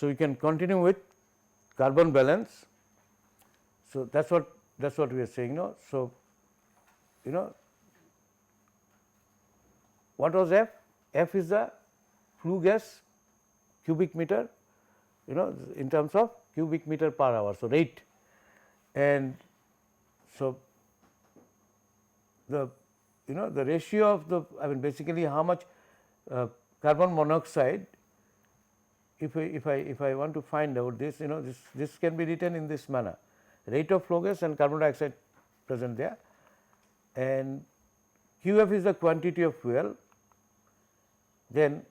So, we can continue with carbon balance. So, that is what we are saying now. So, what was F? F is the flue gas cubic meter, in terms of cubic meter per hour. So, rate, and so the the ratio of the, I mean basically how much carbon monoxide, if I want to find out this, this can be written in this manner: rate of flow gas and carbon dioxide present there, and QF is the quantity of fuel, then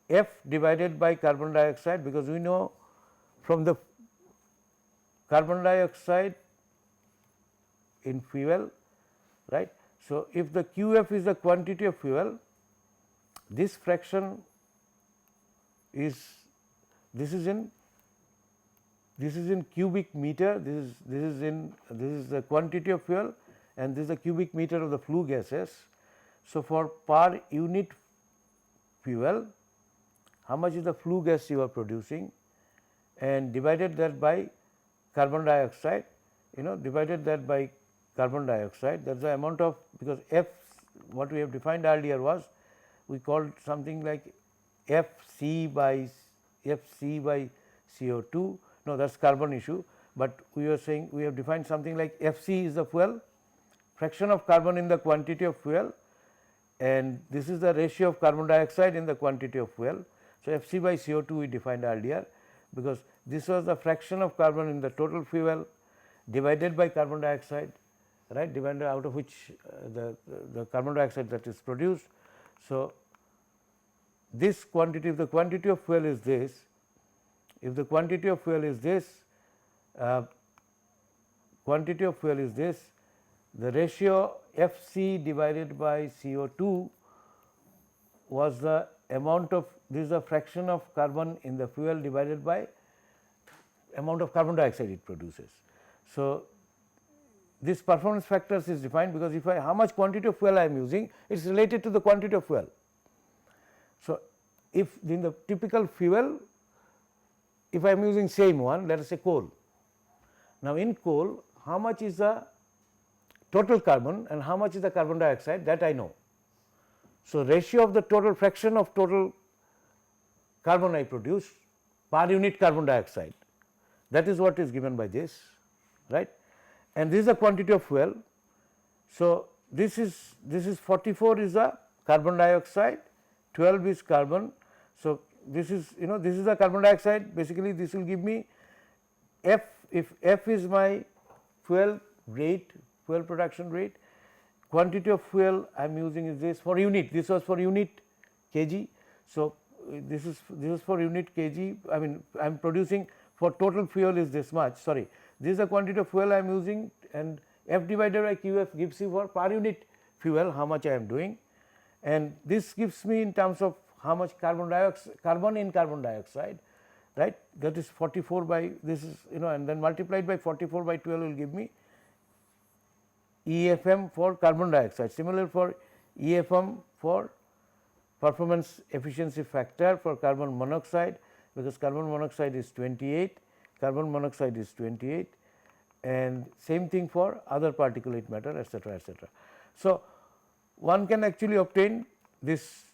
F divided by carbon dioxide, because we know from the carbon dioxide in fuel, right. So, if the QF is the quantity of fuel, this fraction is, this is in cubic meter, this is the quantity of fuel, and this is the cubic meter of the flue gases. So, for per unit fuel, how much is the flue gas you are producing, and divided that by carbon dioxide, divided that by carbon dioxide, that is the amount of, because F, what we have defined earlier was, we called something like FC by CO2, no, that is carbon issue, but we are saying we have defined something like FC is the fuel, fraction of carbon in the quantity of fuel, and this is the ratio of carbon dioxide in the quantity of fuel. So, FC by CO2 we defined earlier, because this was the fraction of carbon in the total fuel divided by carbon dioxide, right, divided out of which the carbon dioxide that is produced. So, this quantity, if the quantity of fuel is this, if the quantity of fuel is this, the ratio FC divided by CO2 was the amount of, this is the fraction of carbon in the fuel divided by amount of carbon dioxide it produces. So, this performance factors is defined, because if how much quantity of fuel I am using, it is related to the quantity of fuel. So, if in the typical fuel, if I am using same one, let us say coal. Now, in coal, how much is the total carbon and how much is the carbon dioxide, that I know. So, ratio of the total, fraction of total carbon I produce per unit carbon dioxide, that is what is given by this, right, and this is the quantity of fuel. So, this is 44 is the carbon dioxide, 12 is carbon. So, this is this is the carbon dioxide, basically this will give me F, if F is my fuel rate, fuel production rate, quantity of fuel I am using is this for unit, this was for unit kg. So, this is for unit kg, I mean I am producing for total fuel is this much, sorry, this is the quantity of fuel I am using, and F divided by QF gives you for per unit fuel how much I am doing, and this gives me in terms of how much carbon in carbon dioxide, right, that is 44 by this is and then multiplied by 44 by 12 will give me EFM for carbon dioxide. Similar for EFM for performance efficiency factor for carbon monoxide, because carbon monoxide is 28, and same thing for other particulate matter, etc., etc. So, one can actually obtain this,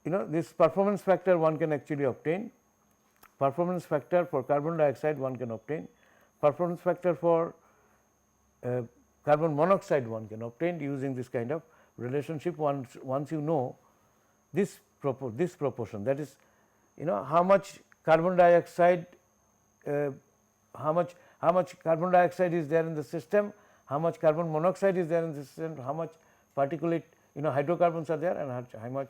this performance factor one can actually obtain, performance factor for carbon dioxide one can obtain, performance factor for carbon monoxide one can obtain using this kind of relationship. Once you know this proportion, that is how much carbon dioxide, how much carbon dioxide is there in the system, how much carbon monoxide is there in the system, how much particulate hydrocarbons are there, and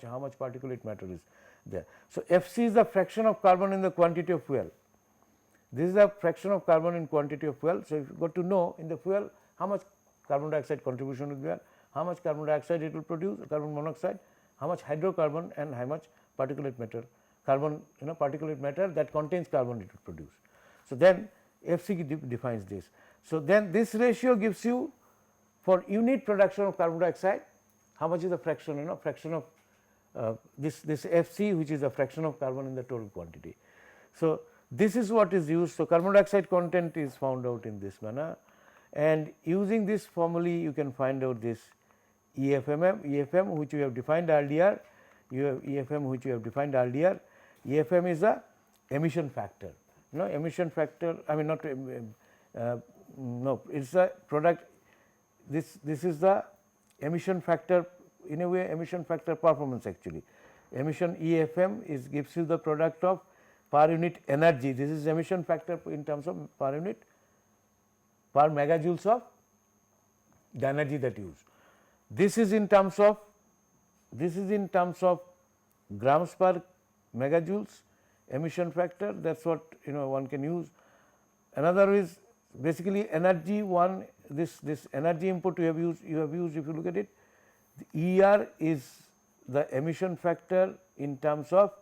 how much particulate matter is there. So, Fc is the fraction of carbon in the quantity of fuel. This is the fraction of carbon in quantity of fuel. So, if you got to know in the fuel how much carbon dioxide contribution will be there, how much carbon dioxide it will produce, carbon monoxide, how much hydrocarbon, and how much particulate matter, carbon particulate matter that contains carbon it will produce. So, then Fc defines this. So, then this ratio gives you for unit production of carbon dioxide how much is the fraction, fraction of this Fc, which is a fraction of carbon in the total quantity. So, this is what is used. So, carbon dioxide content is found out in this manner, and using this formulae you can find out this EFM which we have defined earlier, which we have defined earlier. EFM is a emission factor, emission factor, I mean not no, it is a product, this is the emission factor, in a way emission factor performance actually. Emission EFM is gives you the product of per unit energy, this is emission factor in terms of per unit, per megajoules of the energy that used. This is in terms of grams per megajoules emission factor, that is what one can use. Another is basically energy one, this energy input you have used if you look at it, the ER is the emission factor in terms of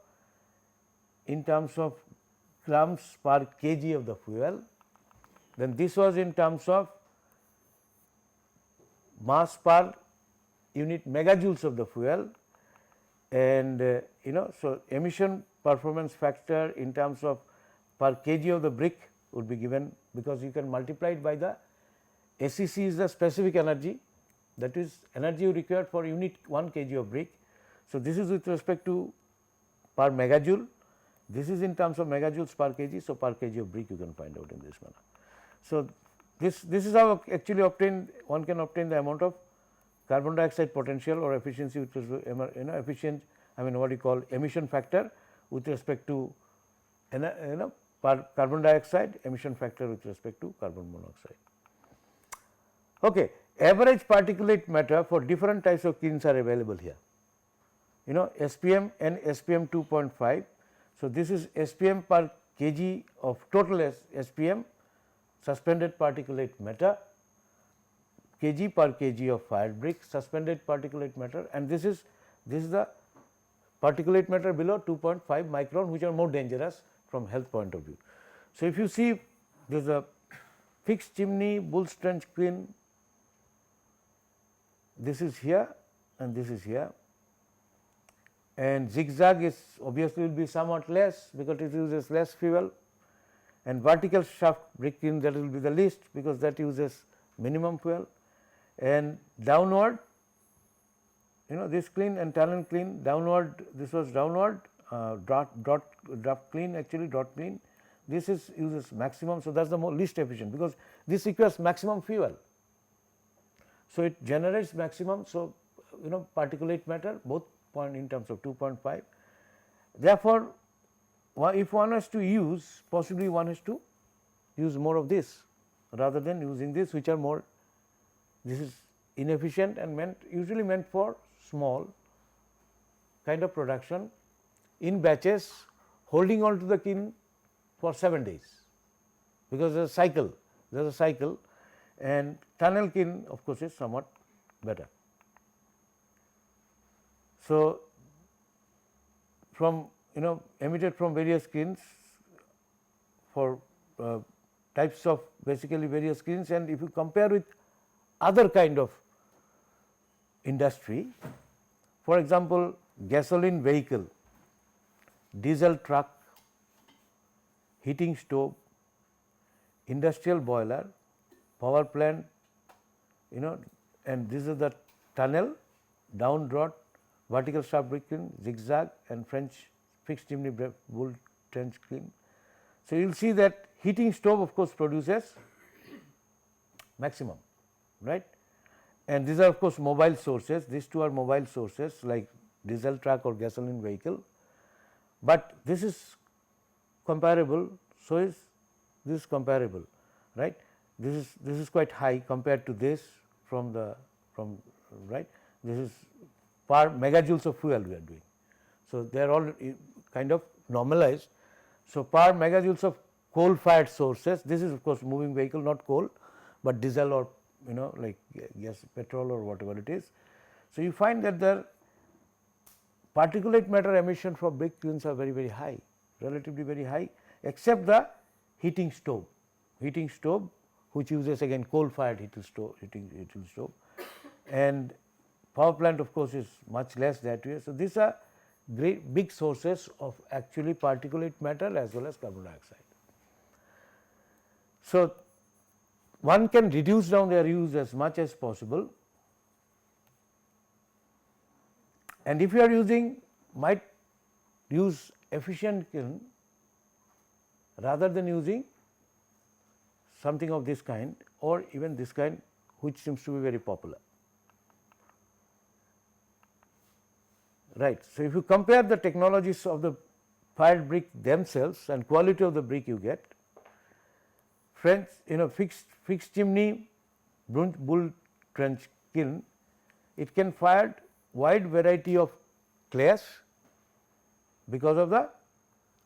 grams per kg of the fuel, then this was in terms of mass per unit megajoules of the fuel, and so emission performance factor in terms of per kg of the brick would be given, because you can multiply it by the SEC is the specific energy, that is energy required for unit 1 kg of brick. So, this is with respect to per megajoule, this is in terms of megajoules per kg. So, per kg of brick you can find out in this manner. So, this is how actually one can obtain the amount of carbon dioxide potential or efficiency, which is efficient, I mean what you call emission factor with respect to per carbon dioxide, emission factor with respect to carbon monoxide. Okay. Average particulate matter for different types of kilns are available here, SPM and SPM 2.5. So, this is SPM per kg of total SPM, suspended particulate matter, kg per kg of fired brick, suspended particulate matter, and this is the particulate matter below 2.5 micron, which are more dangerous from health point of view. So, if you see there is a fixed chimney Bull's trench kiln, this is here and this is here, and zigzag is obviously will be somewhat less because it uses less fuel, and vertical shaft brick kiln, that will be the least because that uses minimum fuel, and downward this kiln and tunnel kiln downward, this was downward draft kiln, actually dot kiln, this is uses maximum. So, that is the least efficient because this requires maximum fuel. So, it generates maximum. So, particulate matter both point in terms of 2.5. Therefore, if one has to use, possibly one has to use more of this rather than using this, which are more, this is inefficient and usually meant for small kind of production in batches, holding on to the kiln for 7 days, because there is a cycle, and tunnel kiln of course is somewhat better. So, from emitted from various kilns for types of basically various kilns, and if you compare with other kind of industry, for example, gasoline vehicle, diesel truck, heating stove, industrial boiler, power plant, and this is the tunnel, down draught, vertical shaft brick kiln, zigzag, and French fixed chimney Bull trench kiln. So, you will see that heating stove of course produces maximum, right, and these are of course mobile sources, these two are mobile sources like diesel truck or gasoline vehicle, but this is comparable, so is this comparable, right. This is quite high compared to this right, this is per megajoules of fuel we are doing. So, they are all kind of normalized. So, per megajoules of coal fired sources, this is of course moving vehicle, not coal, but diesel or like gas, petrol or whatever it is. So, you find that the particulate matter emission from brick kilns are very high, relatively very high, except the heating stove which uses again coal fired heating stove, and power plant of course is much less that way. So, these are great big sources of actually particulate matter as well as carbon dioxide. So, one can reduce down their use as much as possible, and if you are using, might use efficient kiln rather than using something of this kind or even this kind, which seems to be very popular. Right. So, if you compare the technologies of the fired brick themselves and quality of the brick you get, French fixed chimney bull trench kiln, it can fire wide variety of clays because of the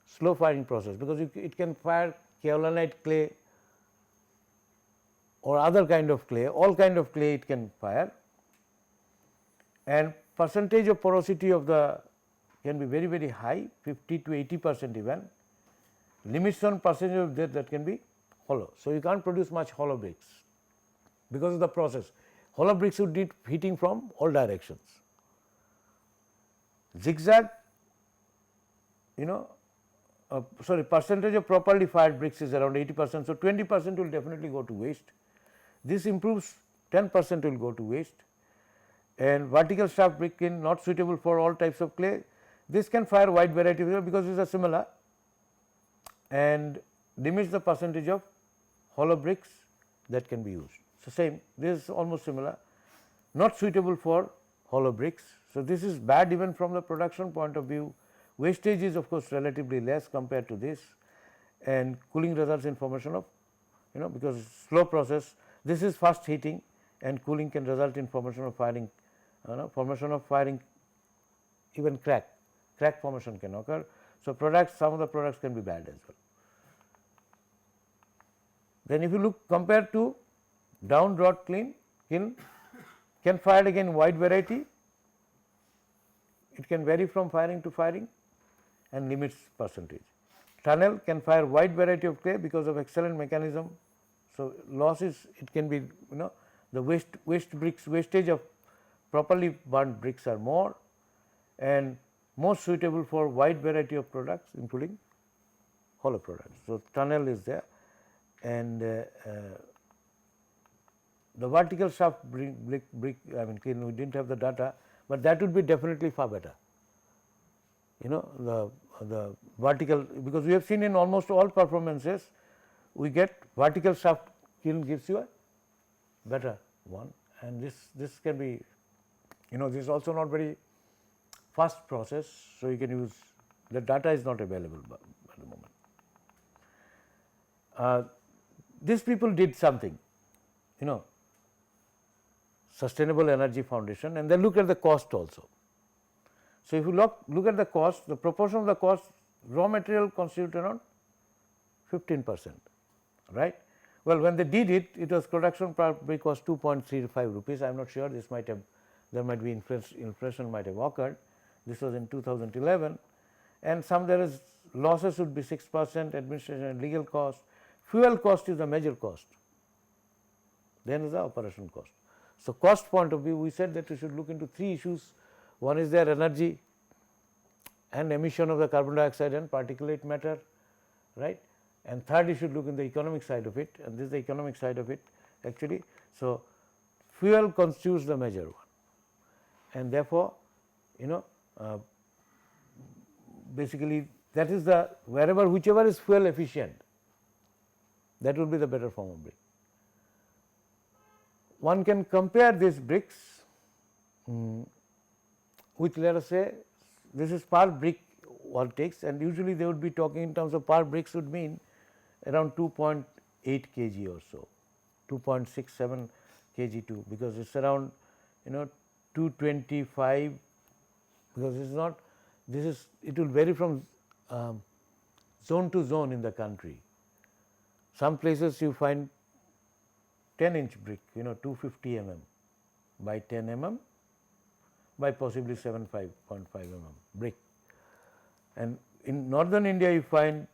slow firing process, because it can fire kaolinite clay or other kind of clay, all kind of clay it can fire, and percentage of porosity of the can be very high, 50 to 80% even, limits on percentage of that can be hollow. So, you can't produce much hollow bricks because of the process. Hollow bricks would need heating from all directions. Zigzag, percentage of properly fired bricks is around 80%. So, 20% will definitely go to waste. This improves, 10% will go to waste, and vertical shaft brick kiln not suitable for all types of clay. This can fire wide variety because these are similar and limits the percentage of hollow bricks that can be used. So, same, this is almost similar, not suitable for hollow bricks. So, this is bad even from the production point of view. Wastage is of course relatively less compared to this, and cooling results in formation of, because slow process, this is fast heating and cooling can result in formation of firing, even crack formation can occur. So, some of the products can be bad as well. Then if you compare to down draught kiln can fire again wide variety, it can vary from firing to firing and limits percentage. Tunnel can fire wide variety of clay because of excellent mechanism. So, losses, it can be the wastage of properly burnt bricks are more and most suitable for wide variety of products including hollow products. So, tunnel is there, and the vertical shaft brick kiln, we did not have the data, but that would be definitely far better. The vertical, because we have seen in almost all performances we get vertical shaft kiln gives you a better one, and this can be, this is also not very fast process. So, you can use, the data is not available at the moment. These people did something, Sustainable Energy Foundation, and they look at the cost also. So, if you look at the cost, the proportion of the cost, raw material constitute around 15%, right. Well, when they did it, it was production per brick was 2.35 rupees. I am not sure, this might have, there might be inflation might have occurred. This was in 2011, and there is losses would be 6%, administration and legal cost. Fuel cost is the major cost, then is the operation cost. So, cost point of view, we said that we should look into 3 issues. One is their energy and emission of the carbon dioxide and particulate matter, right, and third you should look in the economic side of it, and this is the economic side of it actually. So, fuel constitutes the major one, and therefore, basically that is the whichever is fuel efficient, that will be the better form of brick. One can compare these bricks which, let us say, this is per brick one takes, and usually they would be talking in terms of per bricks would mean around 2.8 kg or so, 2.67 kg too, because it is around 225, because it is not, it will vary from zone to zone in the country. Some places you find 10-inch brick, 250 mm by 10 mm by possibly 75.5 mm brick, and in northern India you find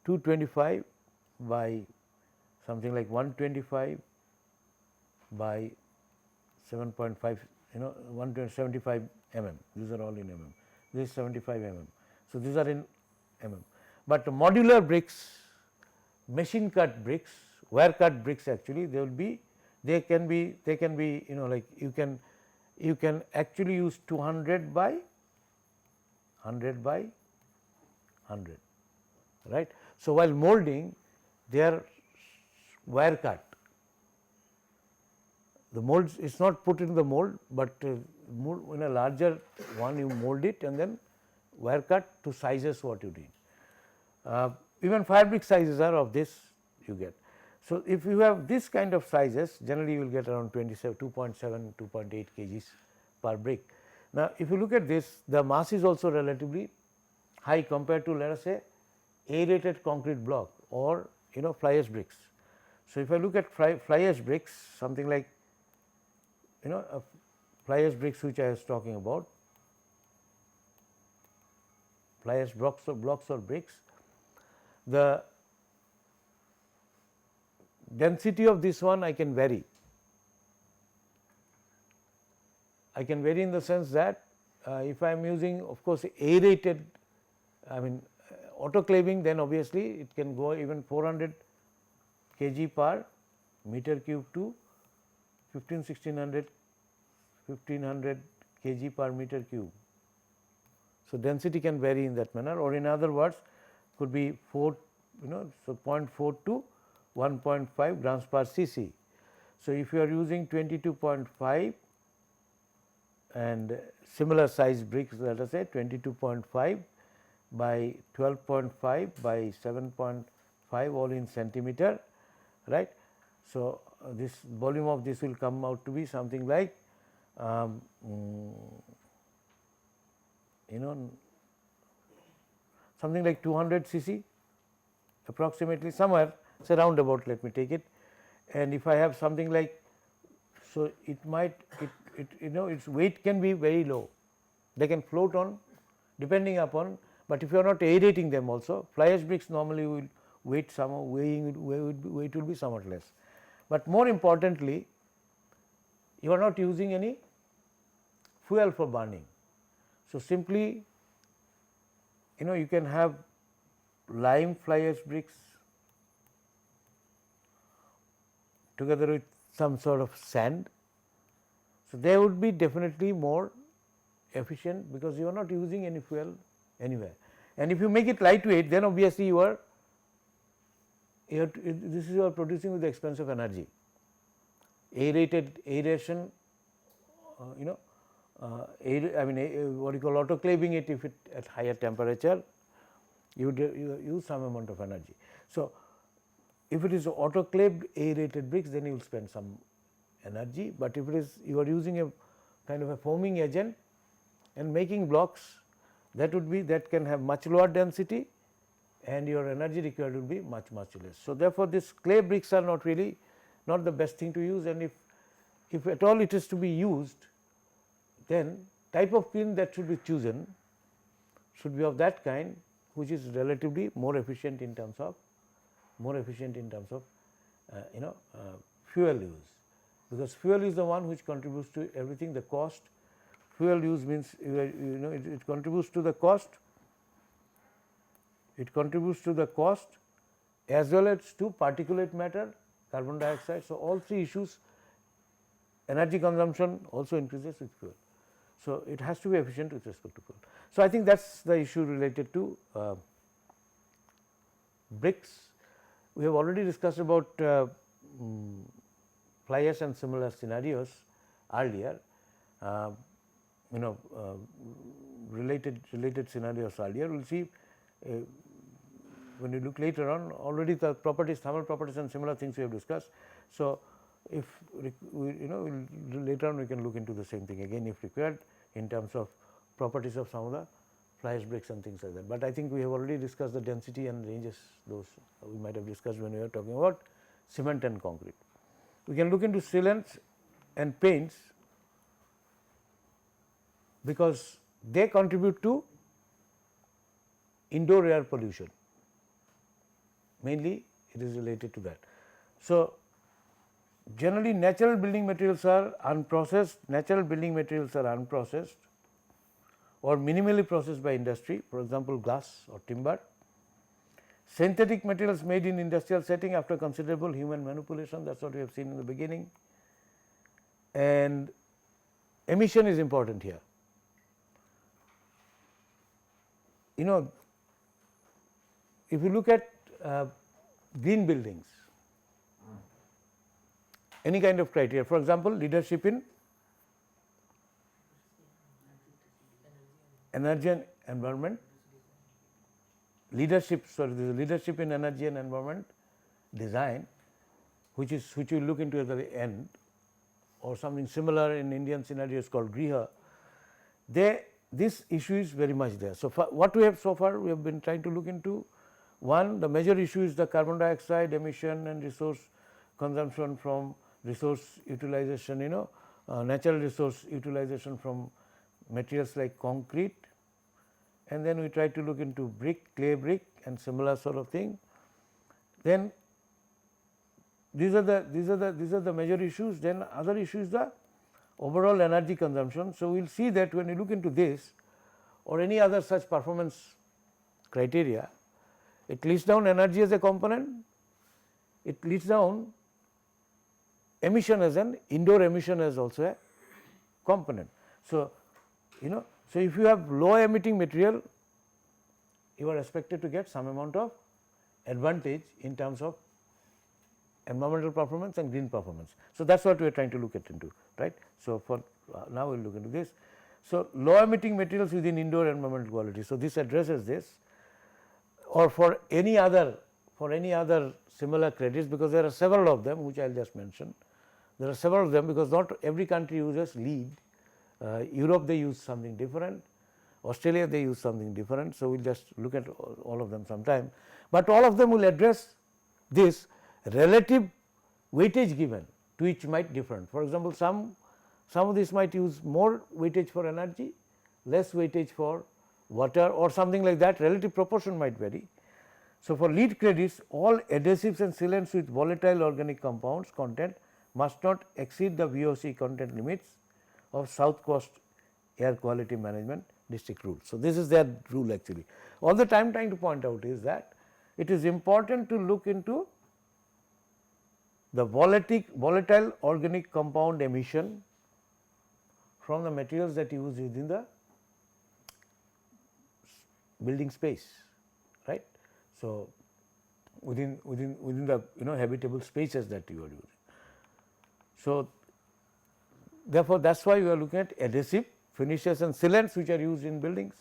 225 by something like 125 by 7.5 175 mm, these are all in mm, this is 75 mm. So, these are in mm, but modular bricks, machine cut bricks, wire cut bricks actually they will be, they can be like you can actually use 200 by 100 by 100, right. So, while molding they are wire cut, the molds is not put in the mold, but mold in a larger one you mold it and then wire cut to sizes what you need. Even fire brick sizes are of this you get. So, if you have this kind of sizes, generally you will get around 2.7, 2.8 kgs per brick. Now, if you look at this, the mass is also relatively high compared to, let us say, aerated concrete block or fly ash bricks. So, if I look at fly ash bricks, something like fly ash bricks which I was talking about, fly ash blocks or bricks, the density of this one I can vary. I can vary in the sense that if I am using of course aerated, I mean autoclaving, then obviously it can go even 400 kg per meter cube to 1500 kg per meter cube. So, density can vary in that manner, or in other words could be 4 so 0.4 to 1.5 grams per cc. So, if you are using 22.5 and similar size bricks, let us say 22.5 by 12.5 by 7.5 all in centimeter, right. So, this volume of this will come out to be something like something like 200 cc approximately, somewhere say roundabout, let me take it. And if I have something like, so it might its weight can be very low, they can float on depending upon, but if you are not aerating them also, fly ash bricks normally will weight weight will be somewhat less. But more importantly, you are not using any fuel for burning. So, simply you can have lime fly ash bricks together with some sort of sand. So, they would be definitely more efficient because you are not using any fuel anywhere. And if you make it lightweight, then obviously you are producing with the expense of energy. Aeration, I mean what you call autoclaving it, if it at higher temperature, you use some amount of energy. So, if it is autoclaved aerated bricks, then you will spend some energy, but if it is you are using a kind of a foaming agent and making blocks, that can have much lower density and your energy required will be much less. So, therefore, this clay bricks are not really not the best thing to use, and if at all it is to be used, then type of kiln that should be chosen should be of that kind which is relatively more efficient in terms of fuel use, because fuel is the one which contributes to everything. The cost, fuel use means it contributes to the cost, as well as to particulate matter, carbon dioxide. So, all three issues, energy consumption also increases with fuel. So, it has to be efficient with respect to fuel. So, I think that is the issue related to bricks. We have already discussed about fly ash and similar scenarios earlier, related scenarios earlier. We will see when you look later on, already the properties, thermal properties and similar things we have discussed. So, if later on we can look into the same thing again if required in terms of properties of some of the fly ash bricks and things like that. But I think we have already discussed the density and ranges, those we might have discussed when we were talking about cement and concrete. We can look into sealants and paints because they contribute to indoor air pollution, mainly it is related to that. So, generally natural building materials are unprocessed, or minimally processed by industry, for example, glass or timber. Synthetic materials made in industrial setting after considerable human manipulation, that is what we have seen in the beginning. And emission is important here. You know, if you look at green buildings, any kind of criteria, for example, leadership in energy and environment, leadership in energy and environment design, which we look into at the end, or something similar in Indian scenario is called Griha. This issue is very much there. So, what we have so far, we have been trying to look into, one, the major issue is the carbon dioxide emission and resource consumption from resource utilization, natural resource utilization from materials like concrete, and then we try to look into brick, clay brick and similar sort of thing. Then these are the major issues. Then other issue is the overall energy consumption. So, we will see that when you look into this or any other such performance criteria, it lists down energy as a component, it lists down emission as an indoor emission as also a component. So, so if you have low emitting material, you are expected to get some amount of advantage in terms of environmental performance and green performance. So, that is what we are trying to look into, right. So, for now we will look into this. So, low emitting materials within indoor environmental quality. So, this addresses this, or for any other similar credits, because there are several of them which I will just mention. There are several of them because not every country uses LEED. Europe they use something different, Australia they use something different. So, we will just look at all of them sometime, but all of them will address this relative weightage given to which might different. For example, some of these might use more weightage for energy, less weightage for water or something like that, relative proportion might vary. So, for LEED credits, all adhesives and sealants with volatile organic compounds content must not exceed the VOC content limits of South Coast Air Quality Management District rule. So, this is their rule actually. All the time trying to point out is that it is important to look into the volatile organic compound emission from the materials that you use within the building space, right. So, within the habitable spaces that you are using. So, therefore, that is why we are looking at adhesive, finishes and sealants which are used in buildings.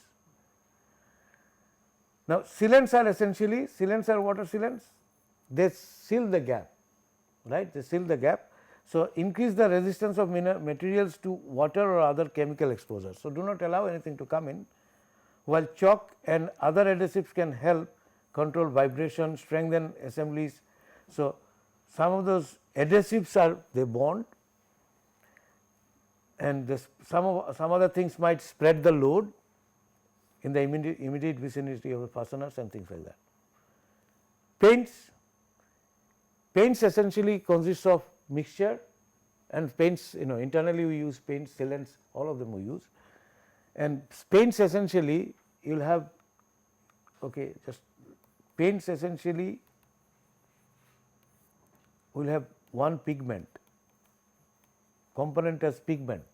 Now, sealants are water sealants, they seal the gap, right, they seal the gap. So, increase the resistance of materials to water or other chemical exposure. So, do not allow anything to come in, while chalk and other adhesives can help control vibration, strengthen assemblies. So, some of those adhesives they bond, and some other things might spread the load in the immediate vicinity of the fasteners and things like that. Paints essentially consists of mixture, and paints internally we use paints, sealants, all of them we use, and paints essentially you will have paints essentially will have one pigment component as pigment,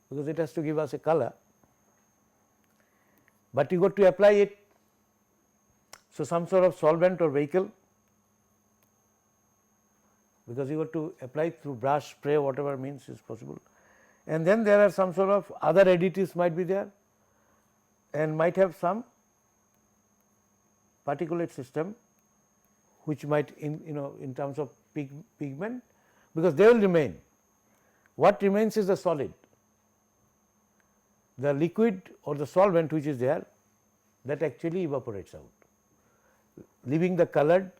because it has to give us a color, but you got to apply it. So, some sort of solvent or vehicle, because you got to apply through brush, spray, whatever means is possible, and then there are some sort of other additives might be there and might have some particulate system which might in terms of pigment, because they will remain. What remains is the solid, the liquid or the solvent which is there, that actually evaporates out, leaving the colored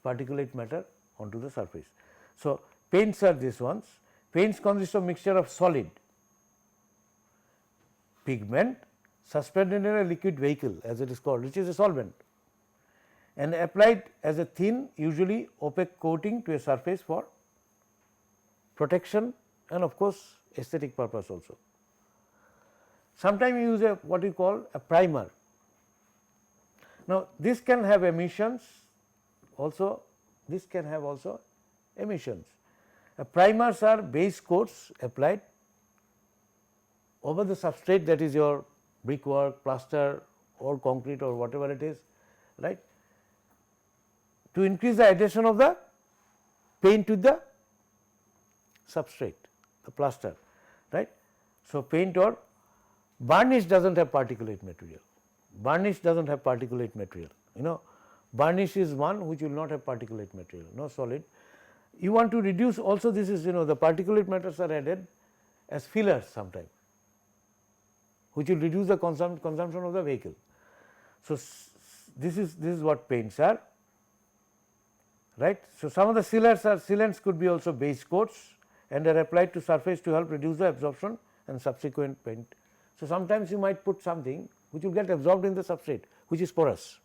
particulate matter onto the surface. So, paints are these ones. Paints consist of mixture of solid pigment suspended in a liquid vehicle, as it is called, which is a solvent, and applied as a thin, usually opaque coating to a surface for protection and of course, aesthetic purpose also. Sometimes you use what we call a primer. Now, this can have emissions also, this can have also emissions. Primers are base coats applied over the substrate, that is your brickwork, plaster or concrete or whatever it is, right, to increase the adhesion of the paint with the substrate, the plaster, right. So, paint or varnish does not have particulate material, varnish does not have particulate material, varnish is one which will not have particulate material, no solid. You want to reduce also, this is the particulate matters are added as fillers sometimes, which will reduce the consumption of the vehicle. So, this is what paints are, right. So, some of the sealants could be also base coats and are applied to surface to help reduce the absorption and subsequent paint. So, sometimes you might put something which will get absorbed in the substrate, which is porous.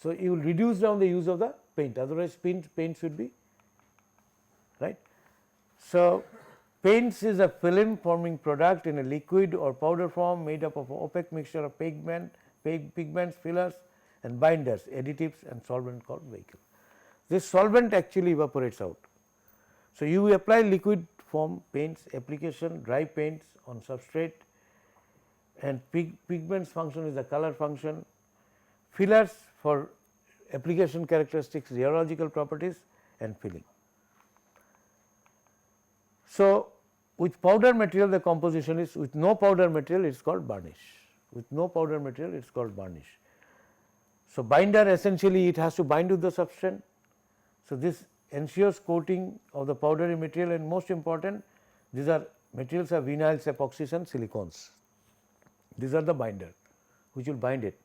So, you will reduce down the use of the paint, otherwise paint should be, right. So, paints is a film forming product in a liquid or powder form made up of opaque mixture of pigments, fillers and binders, additives and solvent called vehicle. This solvent actually evaporates out. So, you apply liquid form paints, application dry paints on substrate, and pigments function is the color function, fillers for application characteristics, rheological properties and filling. So, with powder material the composition is, with no powder material it is called varnish, with no powder material it is called varnish. So, binder essentially it has to bind with the substance. So, this ensures coating of the powdery material, and most important, these are materials are vinyls, epoxies and silicones. These are the binder which will bind it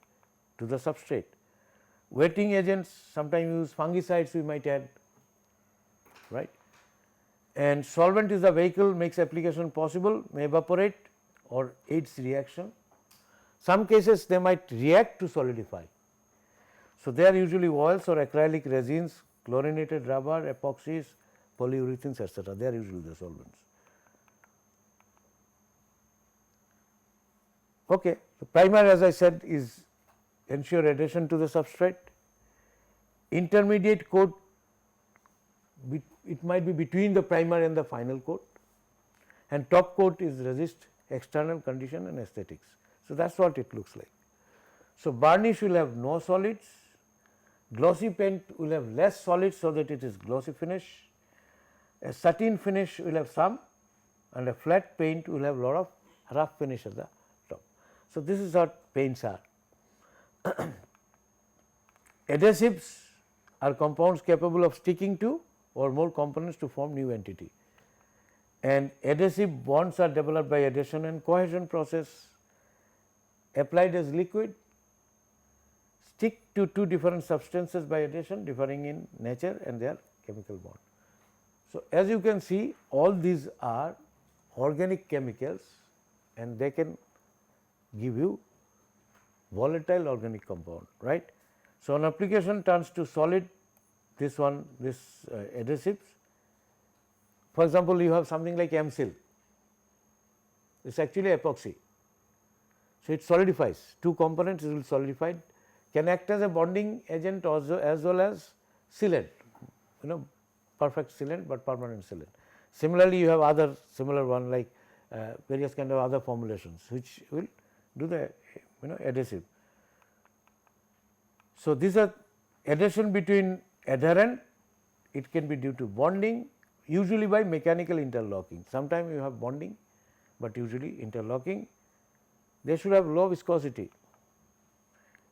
to the substrate. Wetting agents, sometimes use fungicides we might add, right. And solvent is the vehicle, makes application possible, may evaporate or aids reaction. Some cases they might react to solidify. So, they are usually oils or acrylic resins, chlorinated rubber, epoxies, polyurethanes, etc. They are usually the solvents. Okay. The primer, as I said, is ensure adhesion to the substrate. Intermediate coat, it might be between the primer and the final coat, and top coat is resist external condition and aesthetics. So, that is what it looks like. So, varnish will have no solids, glossy paint will have less solids, so that it is glossy finish, a satin finish will have some, and a flat paint will have lot of rough finish at the top. So, this is what paints are. Adhesives are compounds capable of sticking to or more components to form new entity, and adhesive bonds are developed by adhesion and cohesion process, applied as liquid, stick to two different substances by adhesion differing in nature and their chemical bond. So, as you can see, all these are organic chemicals and they can give you volatile organic compound, right. So, an application turns to solid, this adhesives. For example, you have something like M-Seal, it is actually epoxy. So, it solidifies, two components will solidified, can act as a bonding agent also as well as sealant, perfect sealant, but permanent sealant. Similarly, you have other similar one like various kind of other formulations which will do the adhesive. So, these are adhesion between adherent, it can be due to bonding, usually by mechanical interlocking. Sometimes you have bonding, but usually interlocking. They should have low viscosity,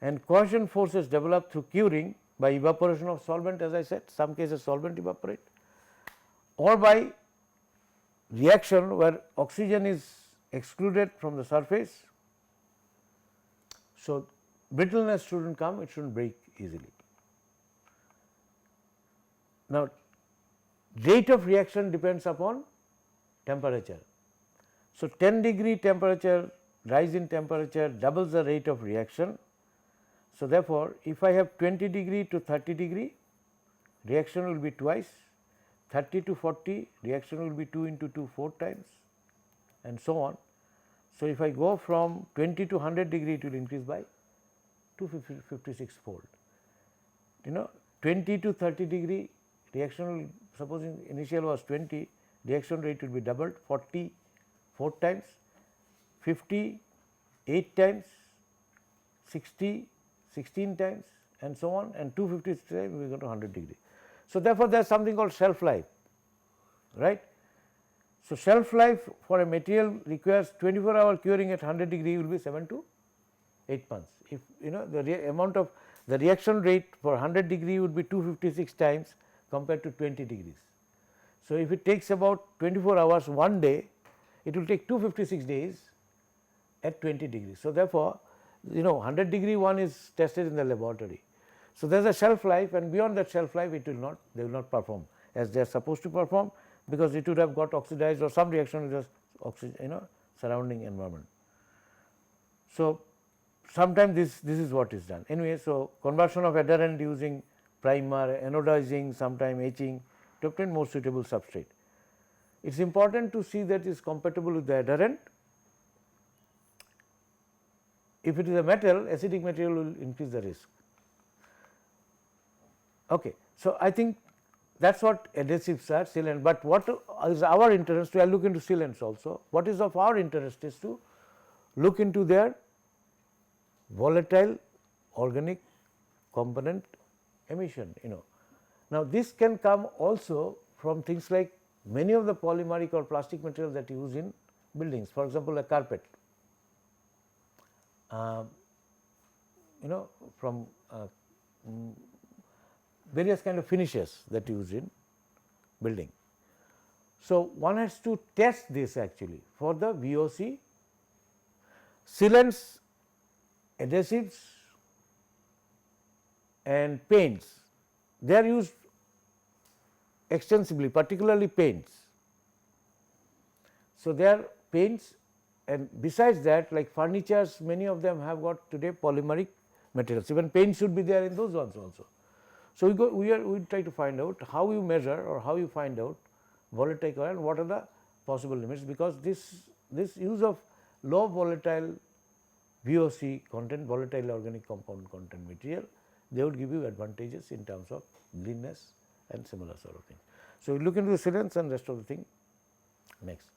and cohesion forces developed through curing by evaporation of solvent, as I said, some cases solvent evaporate, or by reaction where oxygen is excluded from the surface. So, brittleness should not come, it should not break easily. Now, rate of reaction depends upon temperature. So, 10° temperature, rise in temperature doubles the rate of reaction. So, therefore, if I have 20° to 30°, reaction will be twice, 30 to 40, reaction will be 2 into 2 4 times and so on. So, if I go from 20 to 100 degree, it will increase by 256 fold. 20 to 30 degree reaction will, supposing initial was 20, reaction rate will be doubled, 40 4 times, 50 8 times, 60 16 times and so on, and 256 times we go to 100 degree. So, therefore, there is something called shelf life, right. So, shelf life for a material requires 24-hour curing at 100 degree will be 7 to 8 months. If the amount of the reaction rate for 100 degree would be 256 times compared to 20 degrees. So, if it takes about 24 hours one day, it will take 256 days at 20 degrees. So, therefore, 100 degree one is tested in the laboratory. So, there is a shelf life, and beyond that shelf life it will not, they will not perform as they are supposed to perform, because it would have got oxidized or some reaction with the surrounding environment. So, sometimes this is what is done anyway. So, conversion of adherent using primer, anodizing, sometime etching to obtain more suitable substrate. It is important to see that it is compatible with the adherent. If it is a metal, acidic material will increase the risk. Okay. So, I think that is what adhesives are, sealant, but what is our interest? We will look into sealants also. What is of our interest is to look into their volatile organic component emission. Now, this can come also from things like many of the polymeric or plastic materials that you use in buildings, for example, a carpet, from various kind of finishes that you use in building. So, one has to test this actually for the VOC, sealants, adhesives and paints. They are used extensively, particularly paints. So, they are paints, and besides that, like furnitures, many of them have got today polymeric materials, even paint should be there in those ones also. So, we try to find out how you measure or how you find out volatile current, what are the possible limits, because this use of low volatile VOC content, volatile organic compound content material, they would give you advantages in terms of greenness and similar sort of thing. So, we look into the sealants and rest of the thing next.